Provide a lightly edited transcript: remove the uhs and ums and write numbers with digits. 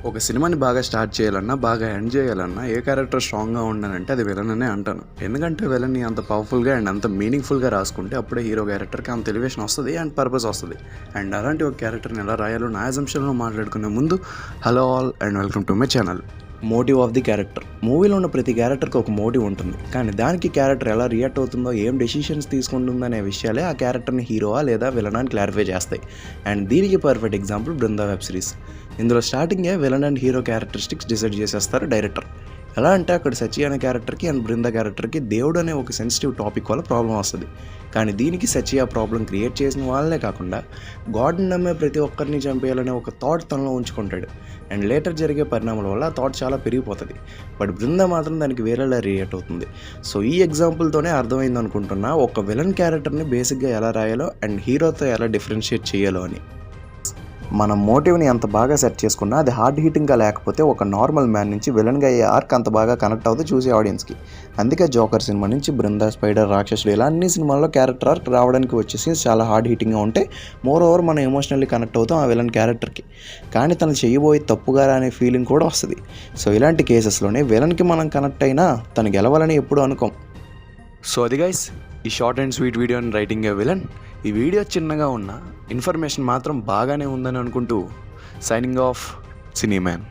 ఒక సినిమాని బాగా స్టార్ట్ చేయాలన్నా, బాగా ఎండ్ చేయాలన్నా ఏ క్యారెక్టర్ స్ట్రాంగ్గా ఉండాలంటే అది విలన్ అనే అంటాను. ఎందుకంటే విలన్ని అంత పవర్ఫుల్గా అండ్ అంత మీనింగ్ఫుల్గా రాసుకుంటే అప్పుడే హీరో క్యారెక్టర్కి అంత ఎలివేషన్ వస్తుంది అండ్ పర్పస్ వస్తుంది. అండ్ అలాంటి ఒక క్యారెక్టర్ని ఎలా రాయాలో నా అజంప్షన్లో మాట్లాడుకునే ముందు hello all and welcome to my channel. Motive of the character. మూవీలో ఉన్న ప్రతి క్యారెక్టర్కి ఒక మోటివ్ ఉంటుంది, కానీ దానికి క్యారెక్టర్ ఎలా రియాక్ట్ అవుతుందో, ఏం డెసిషన్స్ తీసుకుంటుందనే విషయాలే ఆ క్యారెక్టర్ని హీరోవా లేదా విలన్ అని క్లారిఫై చేస్తాయి. అండ్ దీనికి perfect example Brinda web series. ఇందులో స్టార్టింగే villain and hero characteristics decide చేసేస్తారు డైరెక్టర్. ఎలా అంటే అక్కడ సచి అనే క్యారెక్టర్కి అండ్ బృందా క్యారెక్టర్కి దేవుడు అనే ఒక సెన్సిటివ్ టాపిక్ వల్ల ప్రాబ్లం వస్తుంది. కానీ దీనికి సచి ఆ ప్రాబ్లం క్రియేట్ చేసిన వాళ్ళనే కాకుండా గాడ్ని నమ్మే ప్రతి ఒక్కరిని చంపేయాలనే ఒక థాట్ తనలో ఉంచుకుంటాడు. అండ్ లేటర్ జరిగే పరిణామాల వల్ల ఆ థాట్ చాలా పెరిగిపోతుంది. బట్ బృందా మాత్రం దానికి వేరేలా రియాక్ట్ అవుతుంది. సో ఈ ఎగ్జాంపుల్తోనే అర్థమైంది అనుకుంటున్నా ఒక విలన్ క్యారెక్టర్ని బేసిక్గా ఎలా రాయాలో అండ్ హీరోతో ఎలా డిఫరెన్షియేట్ చేయాలో అని. మన మోటివ్ని అంత బాగా సెట్ చేసుకున్నా అది హార్డ్ హిట్టింగ్గా లేకపోతే ఒక నార్మల్ మ్యాన్ నుంచి విలన్గా అయ్యే ఆర్క్ అంత బాగా కనెక్ట్ అవుతుంది చూసే ఆడియన్స్కి. అందుకే జోకర్ సినిమా నుంచి బృందా, స్పైడర్, రాక్షసుడు ఇలా అన్ని సినిమాల్లో క్యారెక్టర్ ఆర్క్ రావడానికి వచ్చేసి చాలా హార్డ్ హిట్టింగ్గా ఉంటే మోర్ ఓవర్ మనం ఎమోషనల్లీ కనెక్ట్ అవుతాం ఆ విలన్ క్యారెక్టర్కి. కానీ తను చేయబోయే తప్పుగారా అనే ఫీలింగ్ కూడా వస్తుంది. సో ఇలాంటి కేసెస్లోనే విలన్కి మనం కనెక్ట్ అయినా తను గెలవాలని ఎప్పుడూ అనుకోం. సో అది గైస్, ఈ షార్ట్ అండ్ స్వీట్ వీడియోని రైటింగ్ ఏ విలన్. ఈ వీడియో చిన్నగా ఉన్న ఇన్ఫర్మేషన్ మాత్రం బాగానే ఉందని అనుకుంటూ సైనింగ్ ఆఫ్ సినీ మ్యాన్.